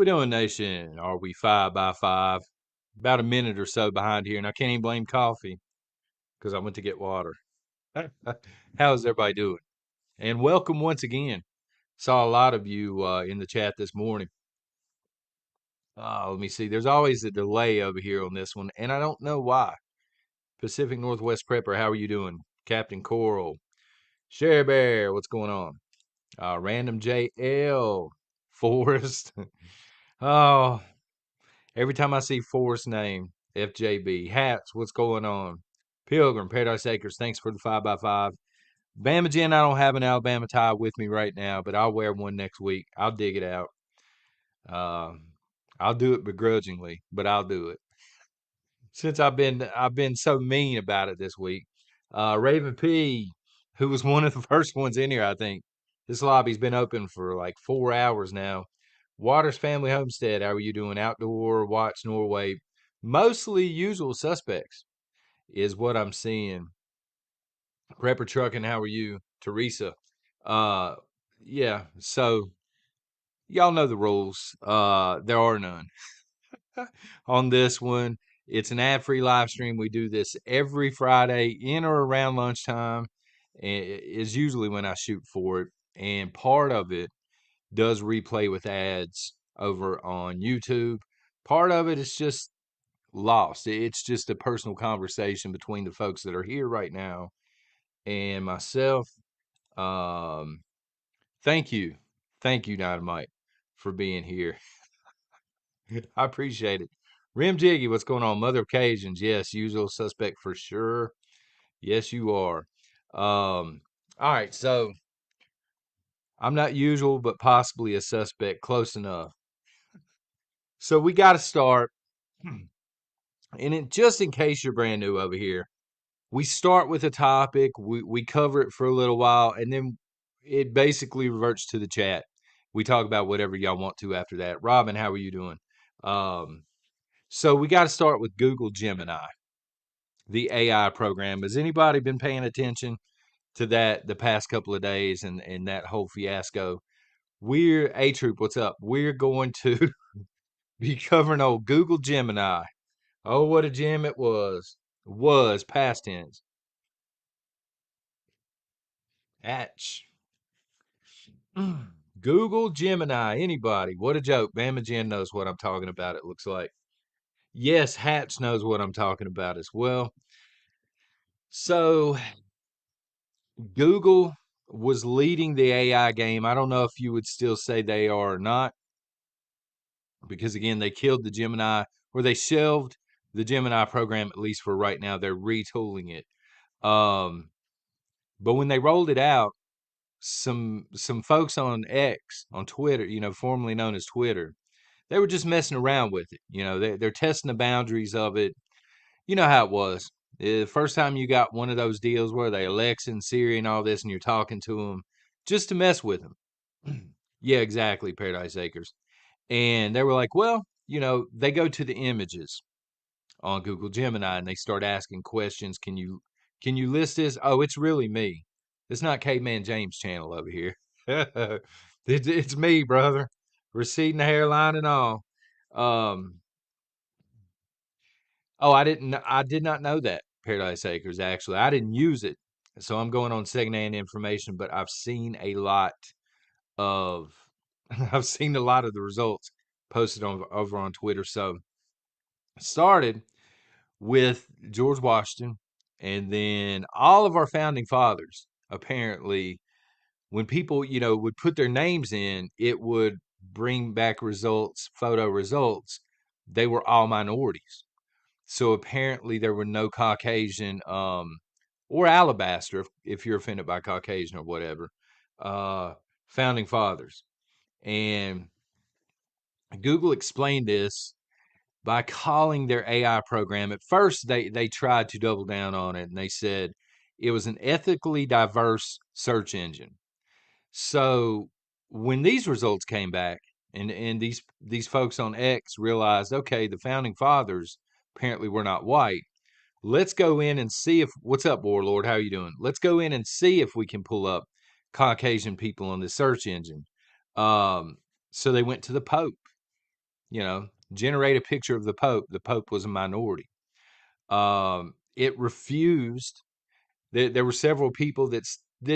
we doing, nation? Are we 5 by 5? About a minute or so behind here, and I can't even blame coffee because I went to get water. How's everybody doing? And welcome once again. Saw a lot of you in the chat this morning. Let me see. There's always a delay over here on this one, and I don't know why. Pacific Northwest Prepper, how are you doing? Captain Coral, Share Bear, what's going on? Random JL, Forrest. Oh, every time I see Forrest name, FJB, Hats, what's going on? Pilgrim, Paradise Acres, thanks for the 5 by 5. Bama Jen, I don't have an Alabama tie with me right now, but I'll wear one next week. I'll dig it out. Uh, I'll do it begrudgingly, but I'll do it. Since I've been so mean about it this week. Raven P, who was one of the first ones in here, I think. This lobby's been open for like 4 hours now. Waters Family Homestead, how are you doing? Outdoor Watch Norway. Mostly usual suspects is what I'm seeing. Prepper Trucking, how are you? Teresa. Uh yeah, so y'all know the rules. There are none. On this one, it's an ad-free live stream. We do this every Friday in or around lunchtime. Is usually when I shoot for it. And part of it does replay with ads over on YouTube. Part of it is just lost. It's just a personal conversation between the folks that are here right now and myself. Um, thank you. Thank you, Dynamite, for being here. I appreciate it. Rim Jiggy, what's going on? Mother of Cajuns, yes, usual suspect for sure. Yes, you are. All right, so I'm not usual, but possibly a suspect. Close enough. So we got to start. Just in case you're brand new over here, we start with a topic, we cover it for a little while, and then it basically reverts to the chat. We talk about whatever y'all want to after that. Robin, how are you doing? Um, so we got to start with Google Gemini, the AI program. Has anybody been paying attention to that the past couple of days and that whole fiasco? We're A Troop, what's up? We're going to be covering old Google Gemini. Oh, what a gem it was. Was past tense. Atch. Google Gemini. Anybody? What a joke. Bama Jen knows what I'm talking about, it looks like. Yes, Hatch knows what I'm talking about as well. So, Google was leading the AI game. I don't know if you would still say they are or not, because again, they killed the Gemini, or they shelved the Gemini program, at least for right now. They're retooling it. But when they rolled it out, some folks on X, on Twitter, formerly known as Twitter, they were just messing around with it. They're testing the boundaries of it. You know how it was. The first time you got one of those deals where they Alexa and Siri and all this, and you're talking to them just to mess with them. Yeah, exactly, Paradise Acres. And they were like, well, they go to the images on Google Gemini and they start asking questions. Can you list this? Oh, it's really me. It's not Caveman James channel over here. It's me, brother. Receding the hairline and all. Um, oh, I did not know that, Paradise Acres, actually. I didn't use it. So I'm going on secondhand information, but I've seen a lot of I've seen a lot of the results posted over on Twitter. So started with George Washington, and then all of our founding fathers. Apparently, when people would put their names in, it would bring back results, photo results. They were all minorities. So apparently there were no Caucasian or Alabaster, if you're offended by Caucasian or whatever, uh, founding fathers. And Google explained this by calling their AI program. At first, they tried to double down on it, and they said it was an ethically diverse search engine. So when these results came back, and these folks on X realized, okay, the founding fathers apparently were not white. Let's go in and see if what's up, Warlord. How are you doing? Let's go in and see if we can pull up Caucasian people on the search engine. Um, so they went to the Pope you know, generate a picture of the Pope. The Pope was a minority. It refused. There were several people that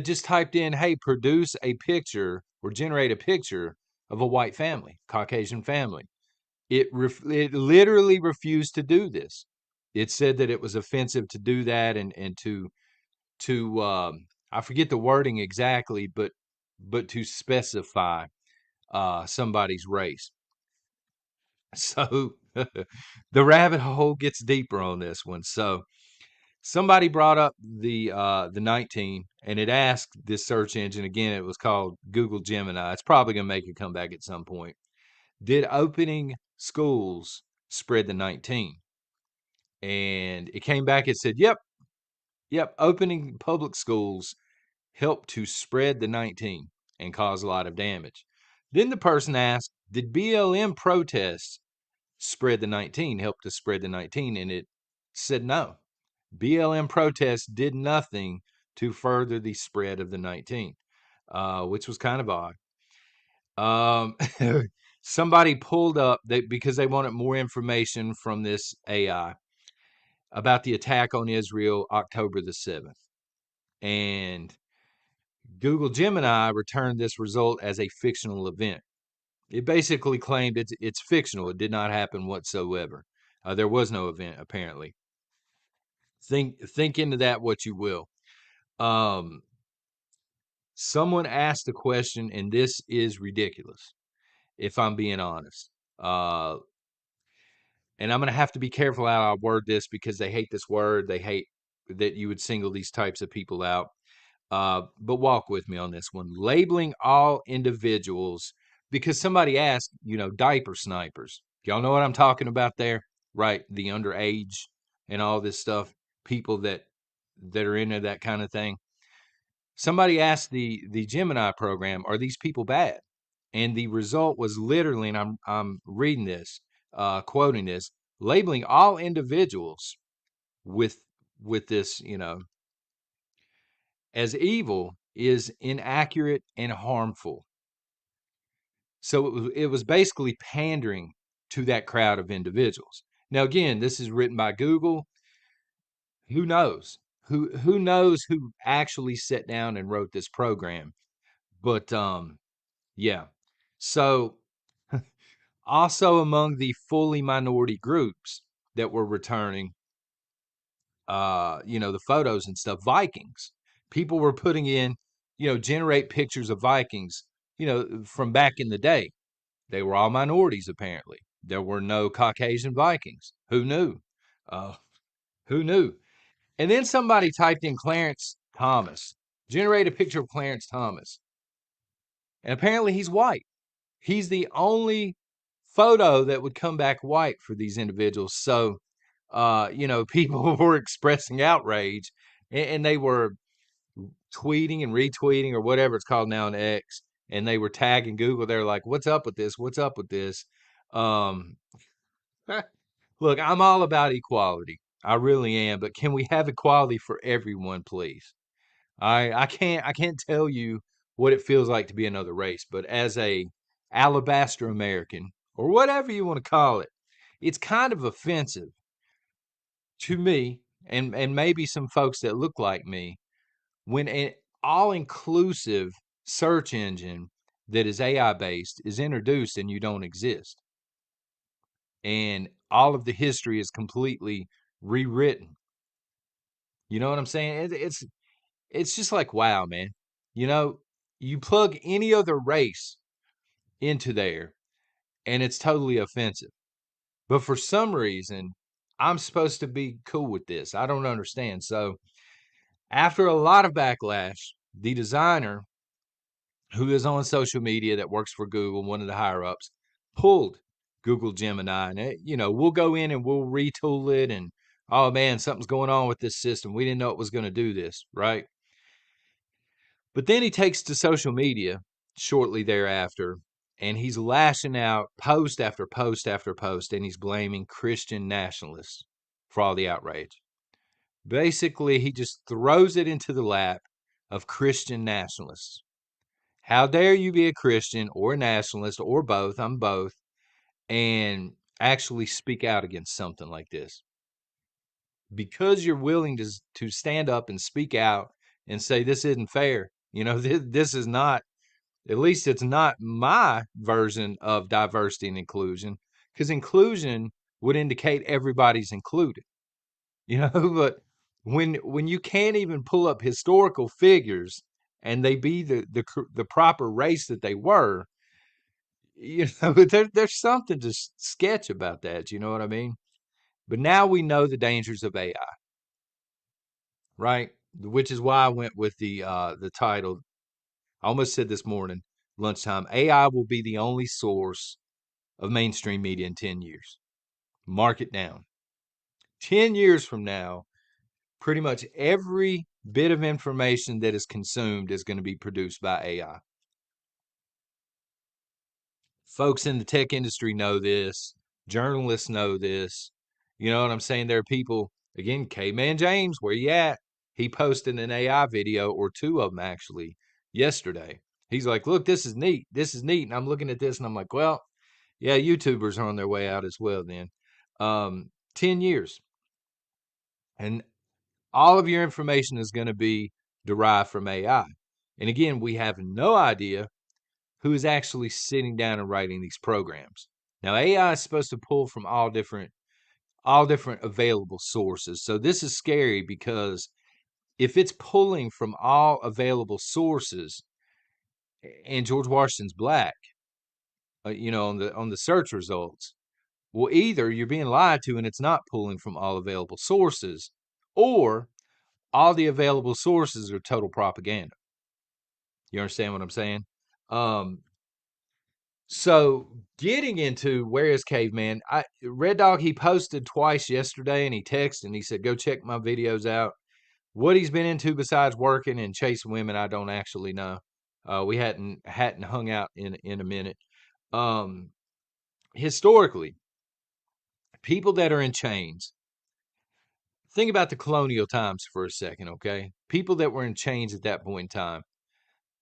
just typed in, "Hey, produce a picture or generate a picture of a white family, Caucasian family." It literally refused to do this. It said that it was offensive to do that, and to I forget the wording exactly, but to specify somebody's race. So the rabbit hole gets deeper on this one. So somebody brought up the 19, and it asked this search engine again. It was called Google Gemini. It's probably going to make a comeback at some point. Did opening schools spread the 19? And it came back. It said, "Yep, yep. Opening public schools helped to spread the 19 and cause a lot of damage." Then the person asked, "Did BLM protests spread the 19? Help to spread the 19?" And it said no. BLM protests did nothing to further the spread of the 19, which was kind of odd. Somebody pulled up because they wanted more information from this AI about the attack on Israel October the 7th. And Google Gemini returned this result as a fictional event. It basically claimed it's fictional. It did not happen whatsoever. There was no event, apparently. Think into that what you will. Um, Someone asked a question, and this is ridiculous, if I'm being honest. And I'm going to have to be careful how I word this because they hate this word. They hate that you would single these types of people out. But walk with me on this one. Labeling all individuals, because somebody asked, diaper snipers. Y'all know what I'm talking about there, right? The underage and all this stuff. People that are into that kind of thing. Somebody asked the Gemini program, "Are these people bad?" And the result was literally, and I'm reading this, quoting this, labeling all individuals with this, as evil is inaccurate and harmful. So it was basically pandering to that crowd of individuals. Now, again, this is written by Google. Who knows? Who knows who actually sat down and wrote this program? But yeah. So also among the fully minority groups that were returning, the photos and stuff, Vikings. People were putting in, generate pictures of Vikings, from back in the day. They were all minorities, apparently. There were no Caucasian Vikings. Who knew? Uh, who knew? And then somebody typed in Clarence Thomas, generate a picture of Clarence Thomas. And apparently he's white. He's the only photo that would come back white for these individuals. So, people were expressing outrage, and they were tweeting and retweeting or whatever it's called now on X, and they were tagging Google. They're like, "What's up with this? What's up with this?" Um, Look, I'm all about equality. I really am. But can we have equality for everyone, please? I can't tell you what it feels like to be another race, but as a alabaster American or whatever you want to call it, it's kind of offensive to me and maybe some folks that look like me when an all-inclusive search engine that is AI based is introduced and you don't exist. And all of the history is completely rewritten. You know what I'm saying? It's just like, wow, man. You know, you plug any other race into there and it's totally offensive. But for some reason, I'm supposed to be cool with this. I don't understand. So, after a lot of backlash, the designer who is on social media that works for Google, one of the higher ups, pulled Google Gemini. And, we'll go in and we'll retool it. And, oh man, something's going on with this system. We didn't know it was going to do this, right? But then he takes to social media shortly thereafter, and he's lashing out post after post after post, and he's blaming Christian nationalists for all the outrage. Basically, he just throws it into the lap of Christian nationalists. How dare you be a Christian or a nationalist or both? I'm both. and actually speak out against something like this. Because you're willing to stand up and speak out and say this isn't fair. You know, this is not, at least it's not my version of diversity and inclusion, because inclusion would indicate everybody's included. You know, but when you can't even pull up historical figures and they be the proper race that they were, you know, there's something just sketch about that. You know what I mean? But now we know the dangers of AI, right? Which is why I went with the title. I almost said this morning, lunchtime. AI will be the only source of mainstream media in 10 years. Mark it down. 10 years from now, pretty much every bit of information that is consumed is going to be produced by AI. Folks in the tech industry know this. Journalists know this. You know what I'm saying? There are people, again, Caveman James, where you at? He posted an AI video, or two of them actually, yesterday. He's like, look, this is neat. This is neat. And I'm looking at this and I'm like, well, yeah, YouTubers are on their way out as well then. 10 years. And all of your information is going to be derived from AI. And again, we have no idea who is actually sitting down and writing these programs. Now, AI is supposed to pull from all different available sources. So this is scary, because if it's pulling from all available sources and George Washington's black, you know, on the search results, well, either you're being lied to and it's not pulling from all available sources, or all the available sources are total propaganda. You understand what I'm saying? Um, so getting into where is Caveman, Red Dog, he posted twice yesterday and he texted and he said, go check my videos out. What he's been into besides working and chasing women, I don't actually know. We hadn't hung out in a minute. Um, Historically, people that are in chains, think about the colonial times for a second, okay? People that were in chains at that point in time,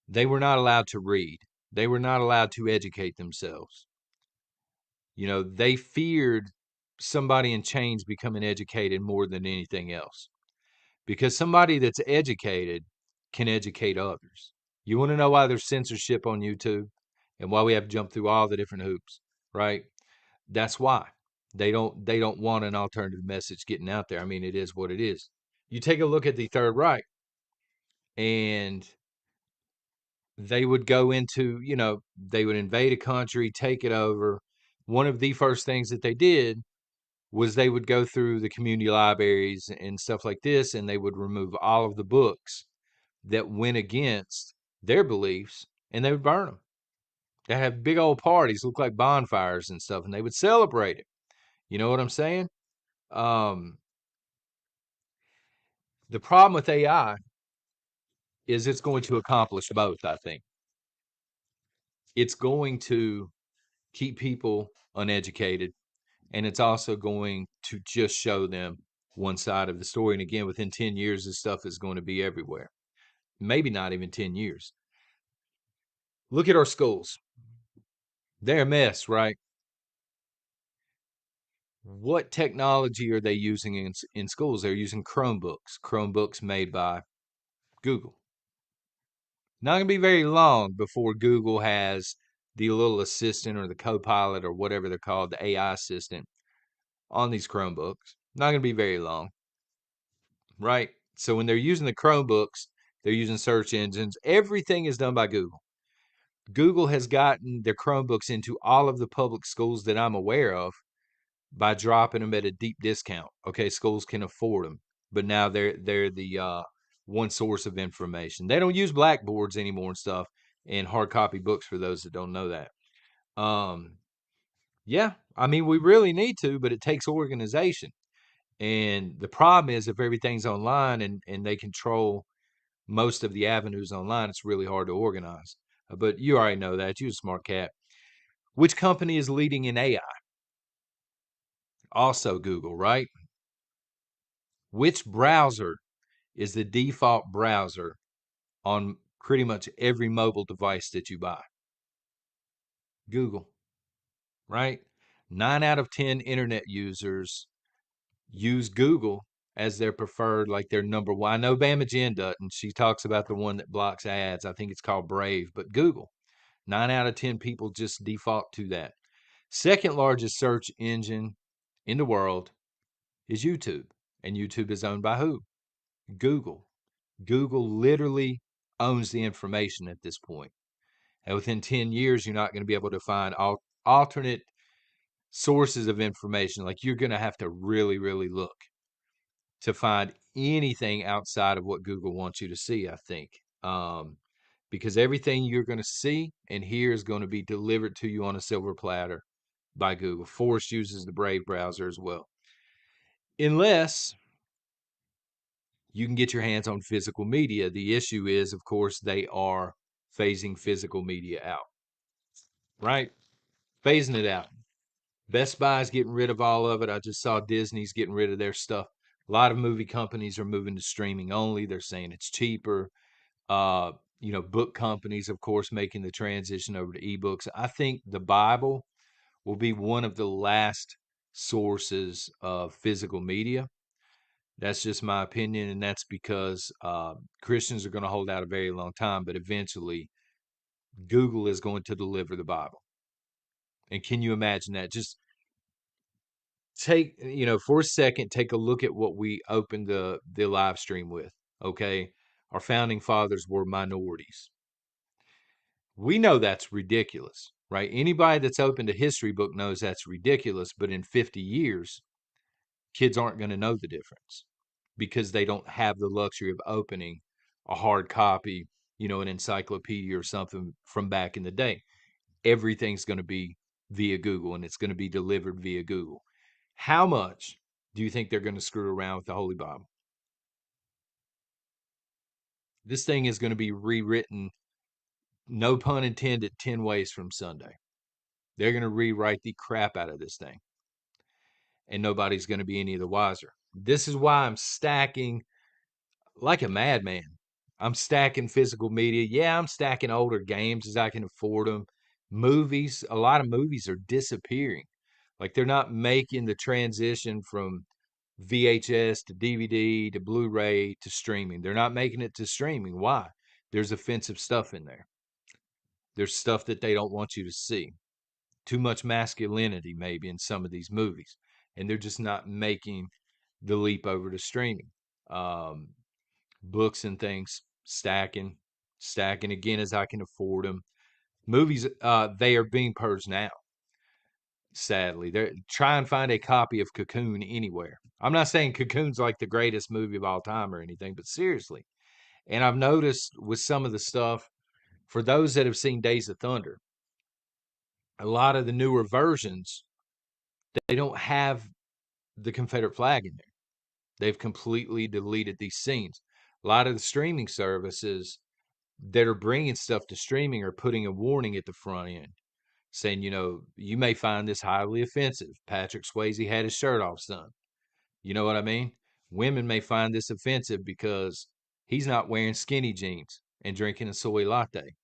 they were not allowed to read. They were not allowed to educate themselves. You know, they feared somebody in chains becoming educated more than anything else, because somebody that's educated can educate others. You want to know why there's censorship on YouTube and why we have to jump through all the different hoops, right? That's why they don't want an alternative message getting out there. I mean, it is what it is. You take a look at the Third Reich, and they would go into, you know, they would invade a country, take it over. One of the first things that they did was they would go through the community libraries and stuff like this, and they would remove all of the books that went against their beliefs, and they would burn them. They have big old parties, look like bonfires and stuff, and they would celebrate it. You know what I'm saying? Um, the problem with AI is it's going to accomplish both, I think. It's going to keep people uneducated, and it's also going to just show them one side of the story. And again, within 10 years, this stuff is going to be everywhere. Maybe not even 10 years. Look at our schools. They're a mess, right? What technology are they using in schools? They're using Chromebooks made by Google. Not going to be very long before Google has the little assistant or the co-pilot or whatever they're called, the AI assistant, on these Chromebooks. Not going to be very long, right? So when they're using the Chromebooks, they're using search engines. Everything is done by Google. Google has gotten their Chromebooks into all of the public schools that I'm aware of by dropping them at a deep discount. Okay, schools can afford them, but now they're the one source of information. They don't use blackboards anymore and stuff, and hard copy books for those that don't know that. Yeah, I mean, we really need to, but it takes organization. And the problem is, if everything's online and they control most of the avenues online, it's really hard to organize. But you already know that. You're a smart cat. Which company is leading in AI? Also Google, right? Which browser is the default browser on pretty much every mobile device that you buy? Google, right? 9 out of 10 internet users use Google as their preferred, like their number one. I know Bama Jen doesn't. She talks about the one that blocks ads. I think it's called Brave, but Google. 9 out of 10 people just default to that. Second largest search engine in the world is YouTube. And YouTube is owned by who? Google. Google literally owns the information at this point. And within 10 years, you're not going to be able to find alternate sources of information. Like you're going to have to really, really look to find anything outside of what Google wants you to see, I think. Because everything you're going to see and hear is going to be delivered to you on a silver platter by Google. Force uses the Brave browser as well. Unless you can get your hands on physical media. The issue is, of course, they are phasing physical media out, right? Phasing it out. Best Buy's getting rid of all of it. I just saw Disney's getting rid of their stuff. A lot of movie companies are moving to streaming only. They're saying it's cheaper. Uh, book companies, of course, making the transition over to ebooks. I think the Bible will be one of the last sources of physical media. That's just my opinion, and that's because Christians are going to hold out a very long time, but eventually Google is going to deliver the Bible. And can you imagine that? Just take, for a second, take a look at what we opened the live stream with. Okay, our founding fathers were minorities. We know that's ridiculous, right? Anybody that's opened a history book knows that's ridiculous, but in 50 years, kids aren't going to know the difference because they don't have the luxury of opening a hard copy, an encyclopedia or something from back in the day. Everything's going to be via Google and it's going to be delivered via Google. How much do you think they're going to screw around with the Holy Bible? This thing is going to be rewritten, no pun intended, 10 ways from Sunday. They're going to rewrite the crap out of this thing, and nobody's going to be any the wiser. This is why I'm stacking like a madman. I'm stacking physical media. Yeah, I'm stacking older games as I can afford them. Movies, a lot of movies are disappearing. Like they're not making the transition from VHS to DVD to Blu-ray to streaming. They're not making it to streaming. Why? There's offensive stuff in there. There's stuff that they don't want you to see. Too much masculinity maybe in some of these movies. And they're just not making the leap over to streaming. Um, Books and things stacking again as I can afford them. Movies, they are being purged now. Sadly, they're try and find a copy of Cocoon anywhere. I'm not saying Cocoon's like the greatest movie of all time or anything, but seriously. And I've noticed with some of the stuff, for those that have seen Days of Thunder, a lot of the newer versions, they don't have the Confederate flag in there. They've completely deleted these scenes. A lot of the streaming services that are bringing stuff to streaming are putting a warning at the front end saying, you may find this highly offensive. Patrick Swayze had his shirt off, son. You know what I mean? Women may find this offensive because he's not wearing skinny jeans and drinking a soy latte,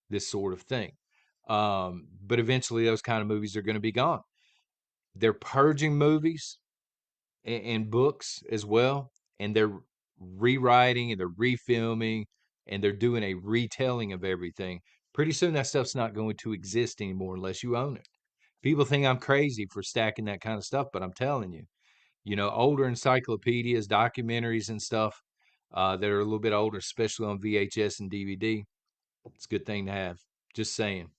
this sort of thing. But eventually those kind of movies are going to be gone. They're purging movies and books as well, and they're rewriting and they're refilming and they're doing a retelling of everything. Pretty soon that stuff's not going to exist anymore unless you own it. People think I'm crazy for stacking that kind of stuff, but I'm telling you, older encyclopedias, documentaries and stuff that are a little bit older, especially on VHS and DVD, it's a good thing to have. Just saying.